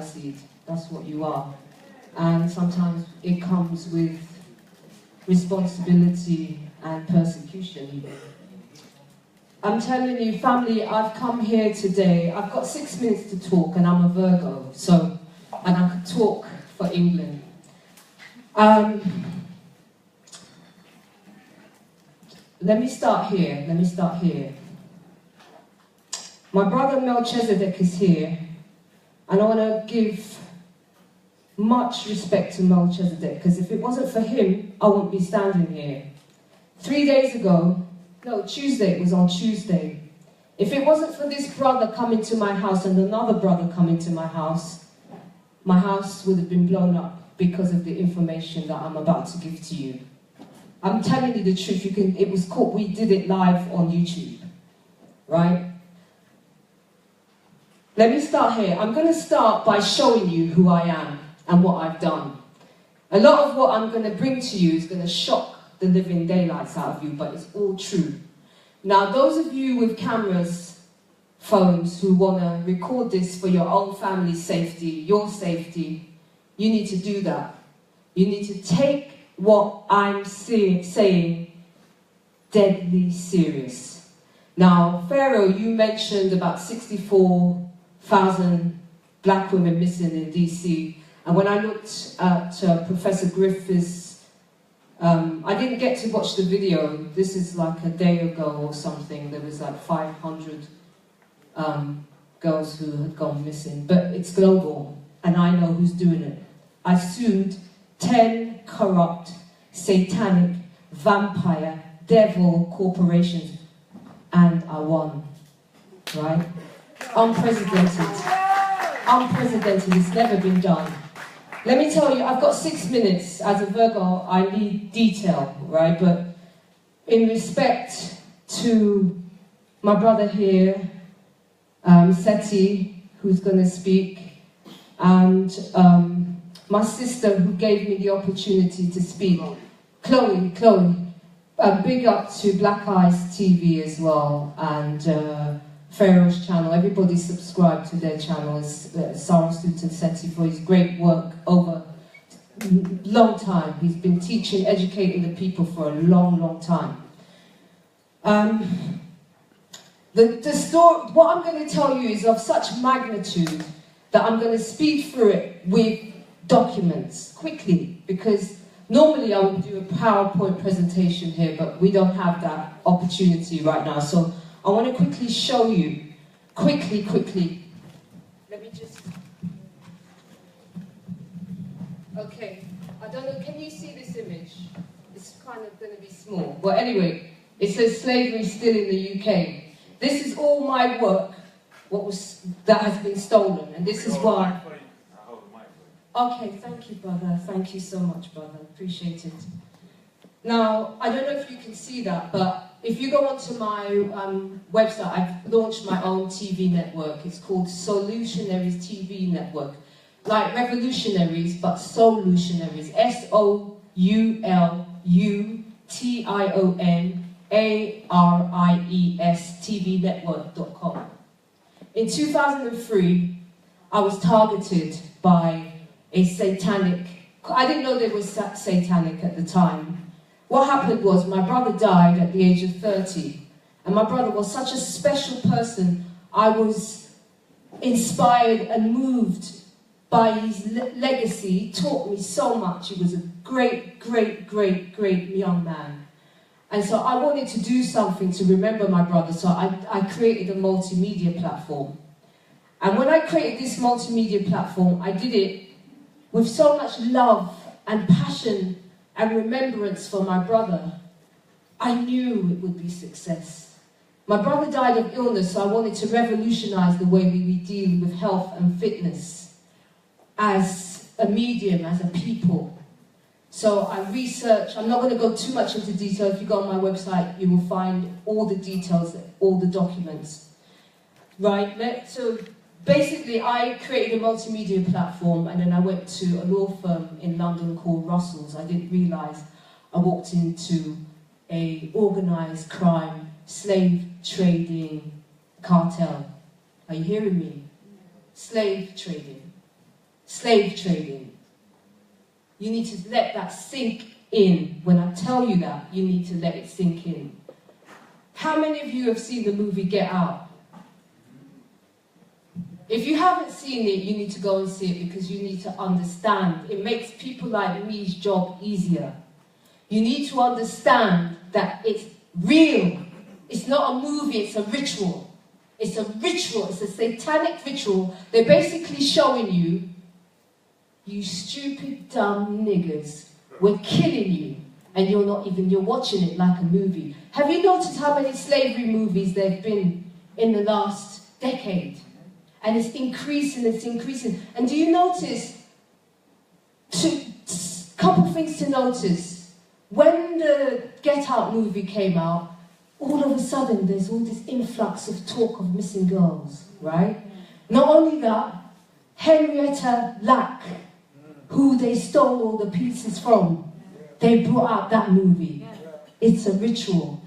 seed. That's what you are. And sometimes it comes with responsibility and persecution even. I'm telling you, family, I've come here today. I've got 6 minutes to talk, and I'm a Virgo, so, and I could talk for England. Let me start here. My brother Melchizedek is here, and I want to give much respect to Melchizedek, because if it wasn't for him, I wouldn't be standing here. 3 days ago, no, Tuesday, it was on Tuesday. If it wasn't for this brother coming to my house and another brother coming to my house would have been blown up because of the information that I'm about to give to you. I'm telling you the truth. It was caught. We did it live on YouTube, right? Let me start here. I'm going to start by showing you who I am and what I've done. A lot of what I'm going to bring to you is going to shock the living daylights out of you, but it's all true. Now, those of you with cameras, phones, who want to record this for your own family's safety, your safety, you need to do that. You need to take what I'm saying deadly serious. Now, Pharaoh, you mentioned about 64,000 black women missing in DC. And when I looked at Professor Griffith's, I didn't get to watch the video. This is like a day ago or something. There was like 500 girls who had gone missing. But it's global, and I know who's doing it. I sued 10 corrupt, satanic, vampire, devil corporations, and I won. Right? Unprecedented. Unprecedented. It's never been done. Let me tell you, I've got 6 minutes. As a Virgo, I need detail, right? But in respect to my brother here, Seti, who's going to speak, and my sister who gave me the opportunity to speak, Chloe, big up to Black Eyes TV as well, and Pharaoh's channel. Everybody subscribe to their channels. Sarah Stoughton Seti for his great work over a long time. He's been teaching, educating the people for a long, long time. The story, what I'm going to tell you is of such magnitude that I'm going to speed through it with documents quickly, because normally I would do a PowerPoint presentation here, but we don't have that opportunity right now. So I want to quickly show you, quickly. Let me just, okay, I don't know, can you see this image? It's kind of going to be small. Well, anyway, it says slavery still in the UK. This is all my work, that has been stolen, and this is why. Okay, thank you, brother. Thank you so much, brother. Appreciate it. Now, I don't know if you can see that, but if you go onto my website, I've launched my own TV network. It's called Solutionaries TV Network. Like revolutionaries, but solutionaries. SOULTIONARIES TVnetwork.com. In 2003, I was targeted by a satanic, I didn't know they were satanic at the time. What happened was my brother died at the age of 30, and my brother was such a special person. I was inspired and moved by his legacy. He taught me so much. He was a great young man. And so I wanted to do something to remember my brother, so I created a multimedia platform. And when I created this multimedia platform, I did it with so much love and passion and remembrance for my brother. I knew it would be success. My brother died of illness, so I wanted to revolutionize the way we deal with health and fitness as a medium, as a people. So I researched, I'm not going to go too much into detail. If you go on my website, you will find all the details, all the documents. Right, so basically I created a multimedia platform, and then I went to a law firm in London called Russell's. I didn't realise I walked into a organised crime, slave trading cartel. Are you hearing me? Slave trading. slave trading. You need to let that sink in. When I tell you that, you need to let it sink in. How many of you have seen the movie Get Out? If you haven't seen it, you need to go and see it because you need to understand. It makes people like me's job easier. You need to understand that it's real. It's not a movie, it's a ritual. It's a ritual, it's a satanic ritual. They're basically showing you, you stupid, dumb niggers, we're killing you. And you're watching it like a movie. Have you noticed how many slavery movies there have been in the last decade? And it's increasing, it's increasing. And do you notice, couple things to notice. When the Get Out movie came out, all of a sudden there's all this influx of talk of missing girls, right? Not only that, Henrietta Lack, who they stole all the pieces from, they brought out that movie. It's a ritual.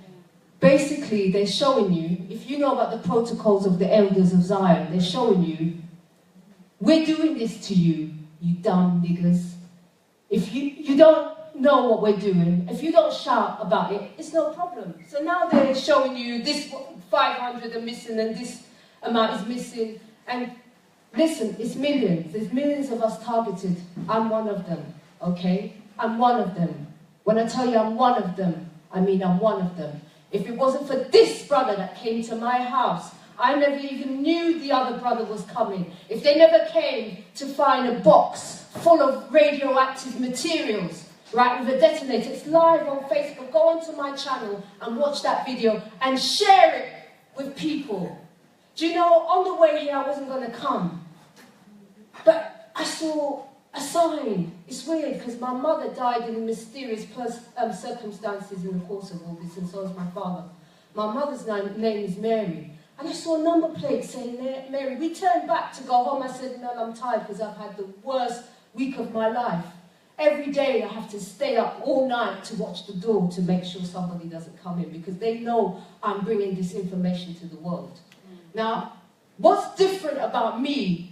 Basically, they're showing you, if you know about the protocols of the elders of Zion, they're showing you, we're doing this to you, you dumb niggers. If you don't know what we're doing, if you don't shout about it, it's no problem. So now they're showing you this 500 are missing and this amount is missing. And listen, it's millions. There's millions of us targeted. I'm one of them, okay? I'm one of them. When I tell you I'm one of them, I mean I'm one of them. If it wasn't for this brother that came to my house, I never even knew the other brother was coming. If they never came to find a box full of radioactive materials, right, with a detonator, it's live on Facebook. Go onto my channel and watch that video and share it with people. Do you know, on the way here I wasn't going to come, but I saw a sign. It's weird because my mother died in mysterious circumstances in the course of all this, and so is my father. My mother's name is Mary, and I saw a number plate saying Mary. We turned back to go home. I said, no, I'm tired because I've had the worst week of my life. Every day I have to stay up all night to watch the door to make sure somebody doesn't come in because they know I'm bringing this information to the world. Now, what's different about me?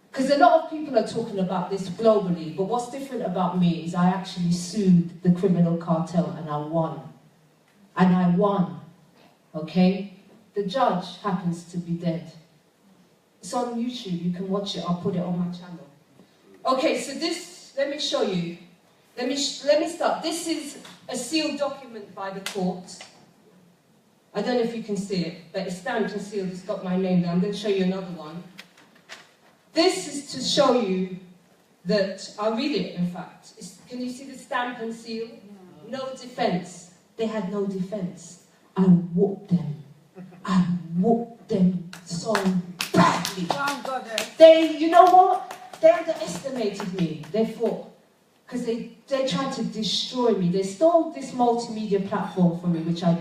Because a lot of people are talking about this globally, but what's different about me is I actually sued the criminal cartel and I won. And I won, okay? The judge happens to be dead. It's on YouTube, you can watch it, I'll put it on my channel. Okay, so this, let me show you. Let me start. This is a sealed document by the court. I don't know if you can see it, but it's stamped and sealed, it's got my name there. I'm going to show you another one. This is to show you that, I'll read it in fact. Can you see the stamp and seal? No defense. They had no defense. I whooped them. I whooped them so badly. They, you know what? They underestimated me. They thought, because they tried to destroy me. They stole this multimedia platform from me, which I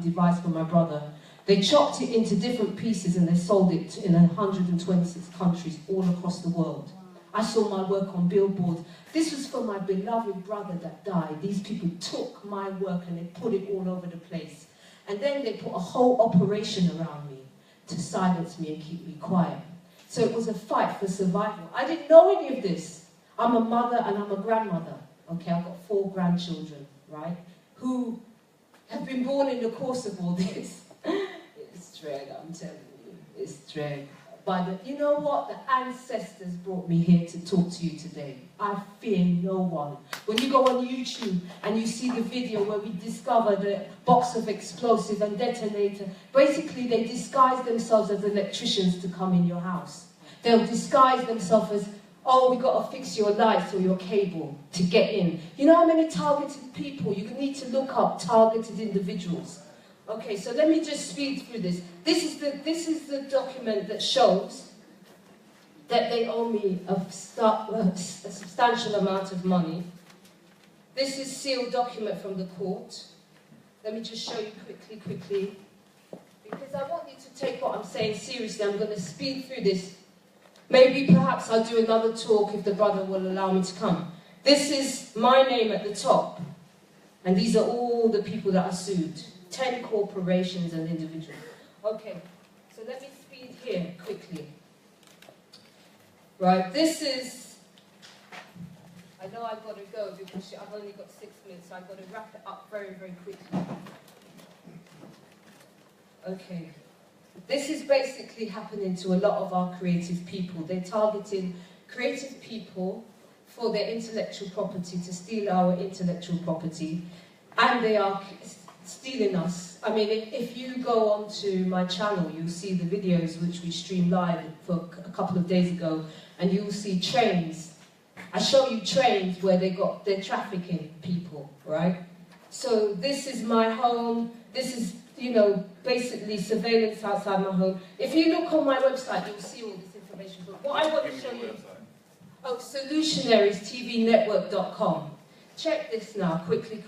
devised for my brother. They chopped it into different pieces and they sold it in 126 countries all across the world. I saw my work on billboards. This was for my beloved brother that died. These people took my work and they put it all over the place. And then they put a whole operation around me to silence me and keep me quiet. So it was a fight for survival. I didn't know any of this. I'm a mother and I'm a grandmother. Okay, I've got 4 grandchildren, right? Who have been born in the course of all this. It's dread, I'm telling you. It's dread. But you know what? The ancestors brought me here to talk to you today. I fear no one. When you go on YouTube and you see the video where we discover the box of explosive and detonator, basically they disguise themselves as electricians to come in your house. They'll disguise themselves as, oh, we got to fix your lights or your cable to get in. You know how many targeted people? You need to look up targeted individuals. Okay, so let me just speed through this. This is the document that shows that they owe me a substantial amount of money. This is sealed document from the court. Let me just show you quickly. Because I want you to take what I'm saying seriously. I'm going to speed through this. Maybe perhaps I'll do another talk if the brother will allow me to come. This is my name at the top. And these are all the people that are sued. 10 corporations and individuals. Okay, so let me speed here quickly. Right, this is, I know I've got to go because I've only got 6 minutes, so I've got to wrap it up very, very quickly. Okay. This is basically happening to a lot of our creative people. They're targeting creative people for their intellectual property, to steal our intellectual property, and they are stealing us. I mean, if you go onto my channel, you'll see the videos which we streamed live for a couple of days ago, and you'll see trains. I show you trains where they're trafficking people, right? So this is my home. This is, you know, basically surveillance outside my home. If you look on my website, you'll see all this information. But what I want to show you, solutionnariestvnetwork.com. Check this now, quickly.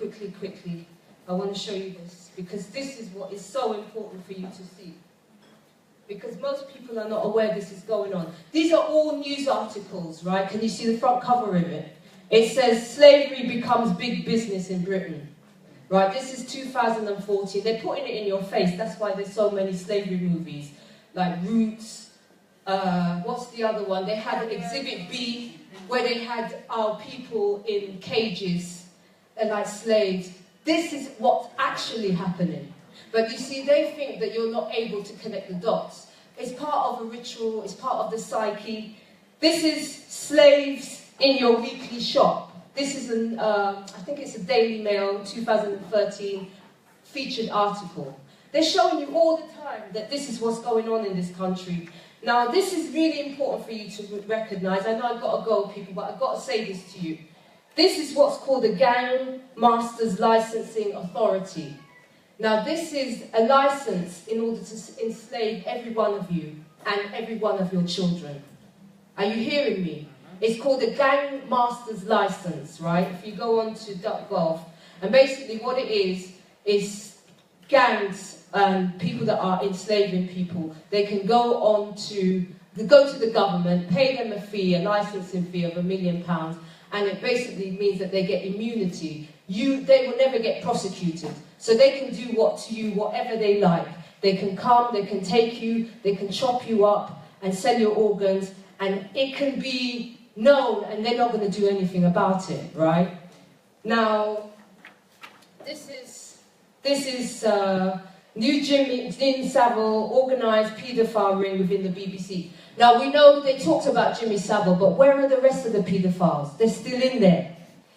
I want to show you this, because this is what is so important for you to see. Because most people are not aware this is going on. These are all news articles, right? Can you see the front cover of it? It says, slavery becomes big business in Britain. Right, this is 2014. They're putting it in your face. That's why there's so many slavery movies, like Roots. What's the other one? They had Exhibit B, where they had our people in cages, like slaves. This is what's actually happening. But you see, they think that you're not able to connect the dots. It's part of a ritual. It's part of the psyche. This is slaves in your weekly shop. This is I think it's a Daily Mail 2013 featured article. They're showing you all the time that this is what's going on in this country. Now, this is really important for you to recognize. I know I've got to go, people, but I've got to say this to you. This is what's called the Gang Masters Licensing Authority. Now, this is a license in order to enslave every one of you and every one of your children. Are you hearing me? It's called a Gang Masters License, right? If you go on to .gov, and basically what it is gangs and people that are enslaving people, they can go to the government, pay them a fee, a licensing fee of £1 million, and it basically means that they get immunity. They will never get prosecuted. So they can do whatever they like. They can come, they can take you, they can chop you up and sell your organs, and it can be known, and they're not going to do anything about it, right? Now, this is new Jimmy Savile organised paedophile ring within the BBC. Now, we know they talked about Jimmy Savile, but where are the rest of the paedophiles? They're still in there.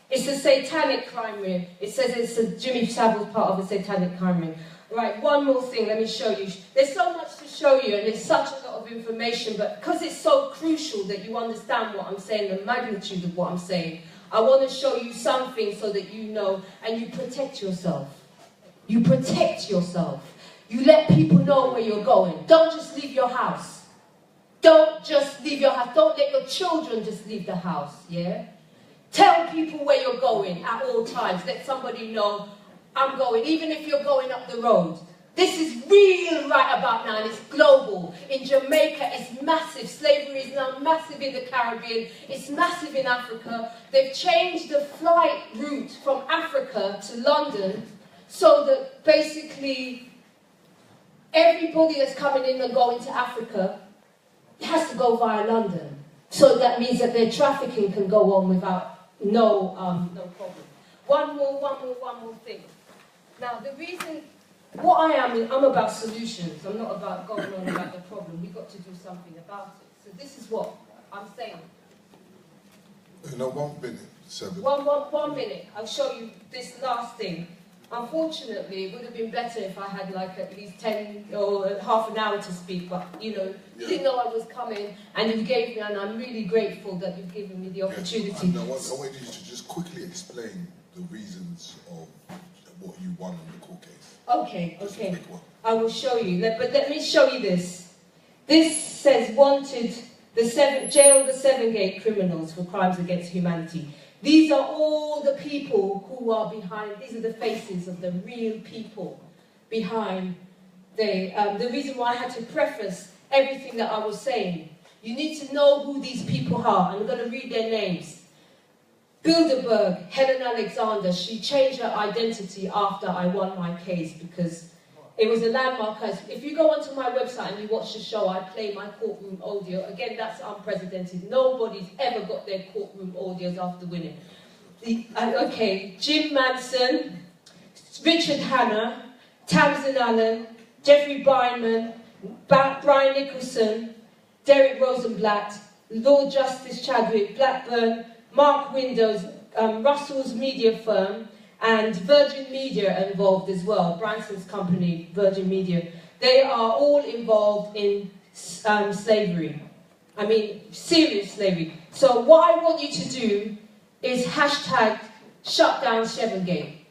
It's a satanic crime ring. It says Jimmy Savile's part of a satanic crime ring. Right, one more thing, let me show you. There's so much to show you, and there's such a lot of information, but because it's so crucial that you understand what I'm saying, the magnitude of what I'm saying, I want to show you something so that you know, and you protect yourself. You protect yourself. You let people know where you're going. Don't just leave your house. Don't just leave your house. Don't let your children just leave the house, yeah? Tell people where you're going at all times. Let somebody know, I'm going, even if you're going up the road. This is real right about now, and it's global. In Jamaica, it's massive. Slavery is now massive in the Caribbean. It's massive in Africa. They've changed the flight route from Africa to London so that basically everybody that's coming in and going to Africa has to go via London. So that means that their trafficking can go on without no problem. One more thing. Now, the reason, I'm about solutions. I'm not about going on about the problem. We've got to do something about it. So this is what I'm saying. No, 1 minute, 7. One minute. I'll show you this last thing. Unfortunately, it would have been better if I had like at least 10 or half an hour to speak, but you didn't know I was coming, and you gave me, and I'm really grateful that you've given me the opportunity. I want you to just quickly explain the reasons of what you won in the court case. Okay. I will show you. But let me show you this. This says wanted, jail the 7-gate criminals for crimes against humanity. These are all the people who are behind, these are the faces of the real people behind the reason why I had to preface everything that I was saying. You need to know who these people are. I'm going to read their names. Bilderberg, Helen Alexander, she changed her identity after I won my case because It was a landmark. If you go onto my website and you watch the show, I play my courtroom audio. Again, that's unprecedented. Nobody's ever got their courtroom audios after winning. Okay, Jim Manson, Richard Hanna, Tamsin Allen, Jeffrey Beinman, Brian Nicholson, Derek Rosenblatt, Lord Justice Chadwick, Blackburn, Mark Windows, Russell's media firm, and Virgin Media involved as well, Branson's company, Virgin Media. They are all involved in slavery. I mean, serious slavery. So what I want you to do is hashtag shut down SEVENGATE.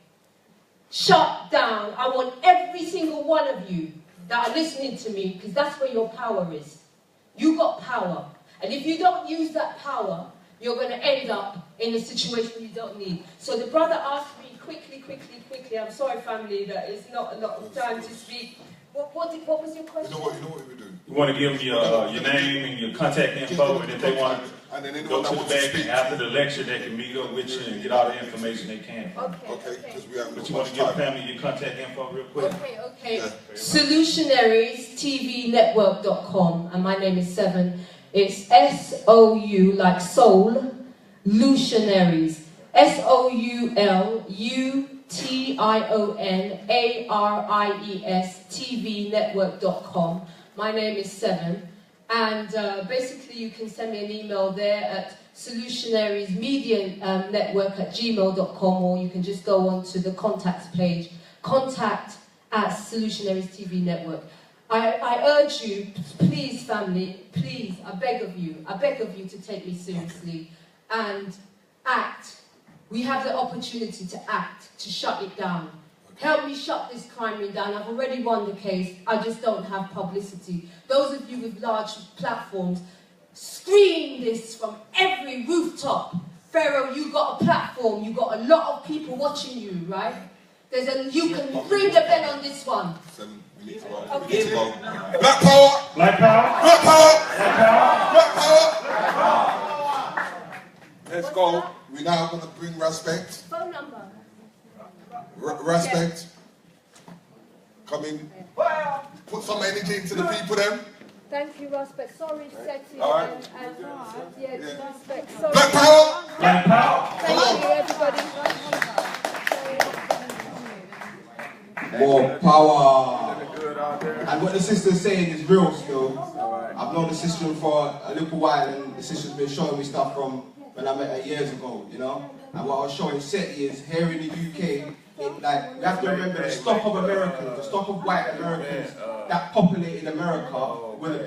Shut down. I want every single one of you that are listening to me, because that's where your power is. You got power. And if you don't use that power, you're going to end up in a situation you don't need. So the brother asked me quickly, I'm sorry family that it's not a lot of time to speak. What was your question? You know what we do? You want to give them your name and your contact info, and if they want to go to the back after the lecture, they can meet up with you and get all the information they can. Okay, because we have But you want to give family your contact info real quick? Okay. Yeah. Solutionariestvnetwork.com, and my name is Seven. It's S-O-U, like soul, Lutionaries. SOULUTIONARIES tvnetwork.com. My name is Seven, and basically you can send me an email there at solutionariesmedianetwork@gmail.com, or you can just go on to the contacts page, contact@Solutionaries TV Network. I urge you, please family, please, I beg of you to take me seriously and act. We have the opportunity to act, to shut it down. Help me shut this crime ring down. I've already won the case. I just don't have publicity. Those of you with large platforms, scream this from every rooftop. Pharaoh, you got a platform. You got a lot of people watching you, right? You can ring the bell on this one. We need to go. Okay. We need to go. Black power! Black power! Black power! Black power! Black power! Let's go. We're now going to bring respect. Phone number. Respect. Come in. Put some energy into the people then. Thank you, Respect. Sorry, Seti. All right. Respect. Sorry. Black power! Black power! Thank you, everybody. More power. And what the sister's saying is real still. I've known the sister for a little while, and the sister's been showing me stuff from when I met her years ago, you know. And what I was showing Seti is here in the UK, like, we have to remember the stock of Americans, the stock of white Americans that populated America were the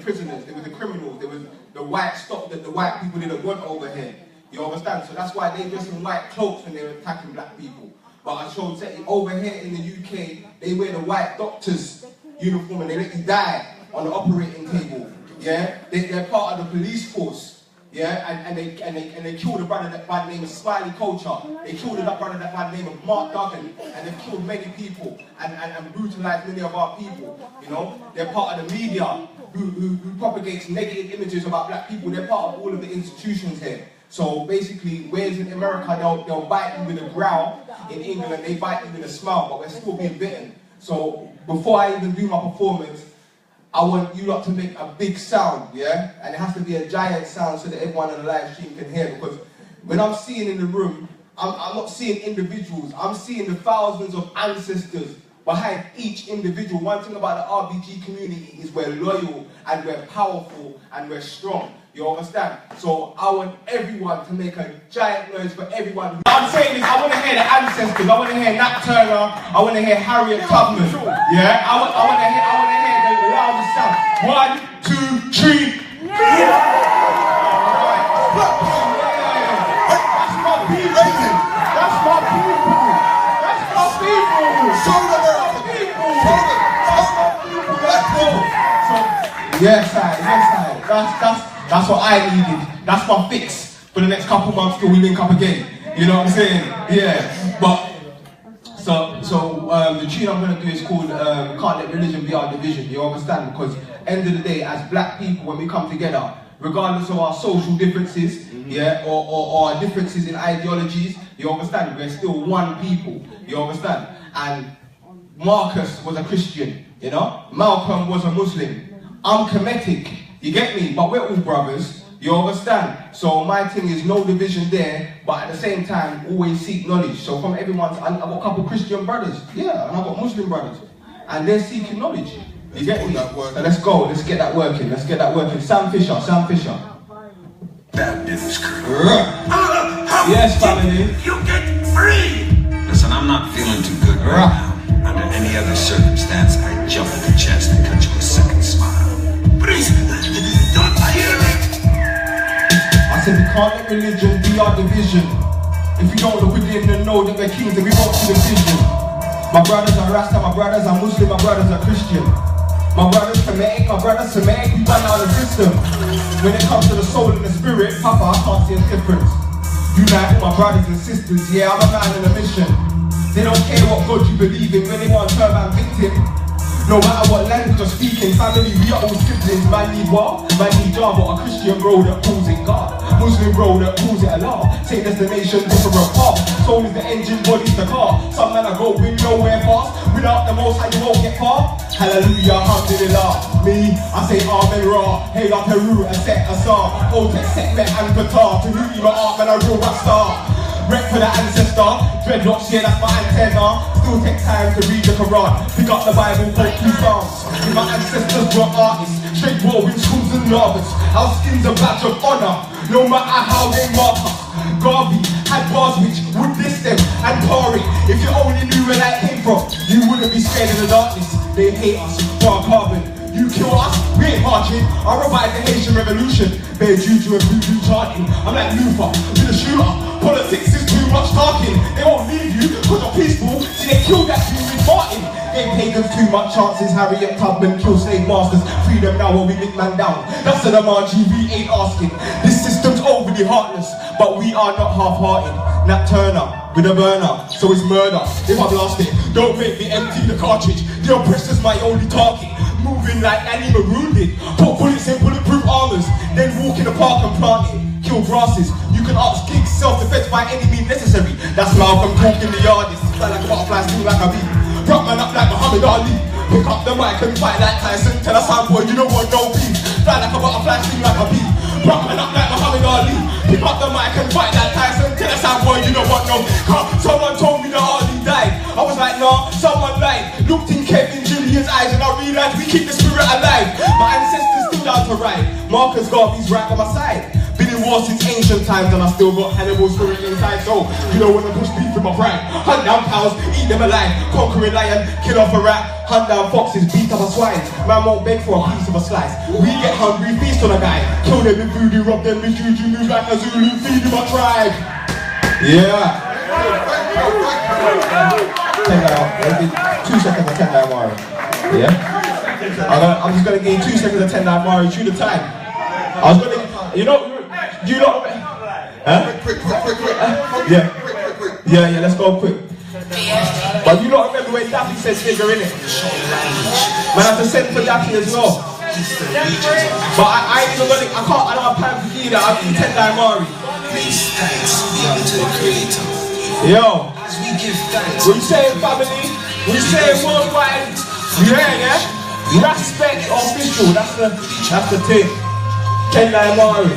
prisoners, they were the criminals, they were the white stock that the white people didn't want over here. You understand? So that's why they dress in white cloaks when they were attacking black people. But I showed Seti over here in the UK, they wear the white doctor's uniform and they let you die on the operating table. Yeah, they're part of the police force. Yeah, and they killed a brother that by the name of Smiley Culture. They killed a brother that by the name of Mark Duggan, and they've killed many people and brutalized many of our people. You know, they're part of the media who propagates negative images about black people. They're part of all of the institutions here. So basically, whereas in America they'll bite you with a growl, in England they bite you with a smile, but we're still being bitten. So before I even do my performance, I want you lot to make a big sound, yeah? And it has to be a giant sound so that everyone on the live stream can hear. Because when I'm seeing in the room, I'm not seeing individuals. I'm seeing the thousands of ancestors behind each individual. One thing about the RBG community is we're loyal and we're powerful and we're strong. You understand? So I want everyone to make a giant noise for everyone. What I'm saying is I want to hear the ancestors. I want to hear Nat Turner. I want to hear Harriet Tubman. Yeah? I want to hear the loudest sound. 1, 2, 3. Yeah! That's my people. That's my people. That's my people. Show them our people. Show them. Let's go. So, yes, I. That's what I needed. That's my fix for the next couple months till we link up again. You know what I'm saying? Yeah. But so the tune I'm gonna do is called Can't Let Religion Be Our Division. You understand? Because end of the day, as black people, when we come together, regardless of our social differences, yeah, or our differences in ideologies, you understand? We're still one people. You understand? And Marcus was a Christian, you know? Malcolm was a Muslim. I'm Kemetic, you get me? But we're all brothers, you understand? So my thing is no division there, but at the same time, always seek knowledge. So from everyone's, I've got a couple Christian brothers, yeah, and I've got Muslim brothers. And they're seeking knowledge. You get me? So let's go, let's get that working, let's get that working. Sam Fisher. Bad news, Colonel. Yes, family. You get free! Listen, I'm not feeling too good right now. Under any other circumstance, I'd jump at the chest and cut you a second smile. Please, don't hear me! I said we can't let religion be our division. If we don't look within and know that we're kings, then we won't see the vision. My brothers are Rasta, my brothers are Muslim, my brothers are Christian. My brothers Kemetic, my brothers Semitic, we run out of system. When it comes to the soul and the spirit, Papa, I can't see a difference. Unite all my brothers and sisters, yeah, I'm a man on a mission. They don't care what God you believe in when they want to turn man victim. No matter what language you're speaking, family, we are all siblings. Man need what? Man need Java, a Christian bro that calls it God. Muslim bro that calls it Allah. Same destination, different path. Soul is the engine, body's the car. Some man are going nowhere fast. Without the most high you won't get far. Hallelujah, alhamdulillah. Me, I say Amen Ra. Hail up Peru and set a star. Otek, Sekmet and Qatar. To Ruti, my art, man, a real rock star. Rep for the ancestor, dreadlocks, yeah, that's my antenna. Still take time to read the Quran. Pick up the Bible, quote 2 Psalms. If my ancestors were artists, straight war with schools and novice. Our skin's a badge of honor, no matter how they mark us. Garvey had bars which would diss them and Tari. If you only knew where that came from, you wouldn't be scared of the darkness. They hate us for our carbon. You kill us, we ain't marching. I revive the Haitian revolution. Bear juju and voodoo chanting. I'm like Luther, with a shooter. Politics is too much talking. They won't leave you, cause you're peaceful. See, they killed that dude with Martin. Gave pagans too much chances. Harriet Tubman killed slave masters. Freedom now while we lick man down. That's the demand, we ain't asking. This system's overly heartless, but we are not half-hearted. Nat Turner with a burner, so it's murder. If I blast it, don't make me empty the cartridge. The oppressor's my only target. Moving like Annie Maroon did. Put bullets in bulletproof armors, then walk in the park and plant it. Kill grasses. You can ask gigs, self-defense by any means necessary. That's Malcolm talking the yardist. Fly like a butterfly, sting like a bee. Rock man up like Muhammad Ali. Pick up the mic and fight like Tyson. Tell a sound boy you don't want no peace. Fly like a butterfly, sting like a bee. Rock man up like Muhammad Ali. Pick up the mic and fight like Tyson. Tell a sound boy you don't want no. Someone told me that Ali died. I was like, nah, someone lied. Looked in Kevin Julian's eyes and I realized we keep the spirit alive. My ancestors still down to ride. Marcus Garvey's right on my side. Been in war since ancient times and I still got Hannibal's spirit inside. So you don't wanna push beef with my pride. Hunt down cows, eat them alive. Conquering lion, kill off a rat. Hunt down foxes, beat up a swine. Man won't beg for a piece of a slice. We get hungry, feast on a guy. Kill them with voodoo, rob them with juju. Move like a Zulu, feed them a tribe. Yeah. 2 seconds of 10 Mari. Yeah? I'm just gonna give you 2 seconds of 10 Mari through the time. I was gonna, you know, do you not? Huh? Quick. Yeah, let's go quick. But you don't remember when Daffy said nigger, innit? Man, I have to send for Daffy as well. But I ain't even gonna, I don't have time to do that. I'll do 10 Mari. Please thanks be unto the Creator. Yo, As we give thanks. we say family, we say worldwide, yeah? Respect official, that's the thing. 10 Mari.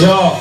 Yo.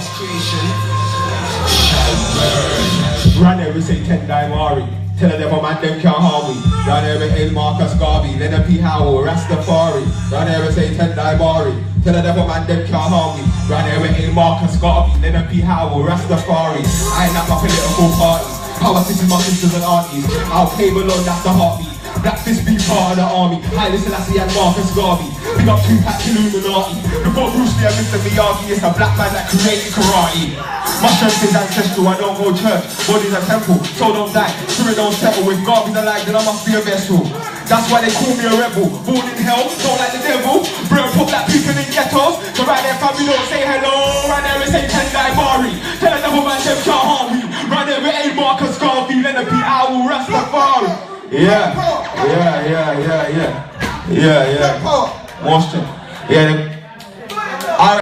Run there, we say 10 Mari. Tell the devil man them can't harm me. Run there, we hail Marcus Garvey, Leonard P. Howell, Rastafari. Run there, we say 10 Mari. Tell the devil man them can't harm me. Run there, we hail Marcus Garvey, Leonard P. Howell, Rastafari. I ain't not my political party. Power sisters, my sisters and aunties. I'll pay below, that's the heartbeat. Black fist be part of the army. Haile Selassie and Marcus Garvey. Big up Tupac Illuminati. Before Bruce Lee and Mr. Miyagi, it's a black man that created karate. My strength is ancestral, I don't go church. Body's a temple, so don't die. Spirit don't settle. If Garvey's alive, then I must be a vessel. That's why they call me a rebel. Born in hell, don't like the devil. Bro, put black people in ghettos. So right there, family don't say hello. Right there, we say 10 Mari. Tell another man them can't harm me. Right there, we ain't Marcus Garvey. Leonard P. Howell, Rastafari. Yeah. More strength. Yeah,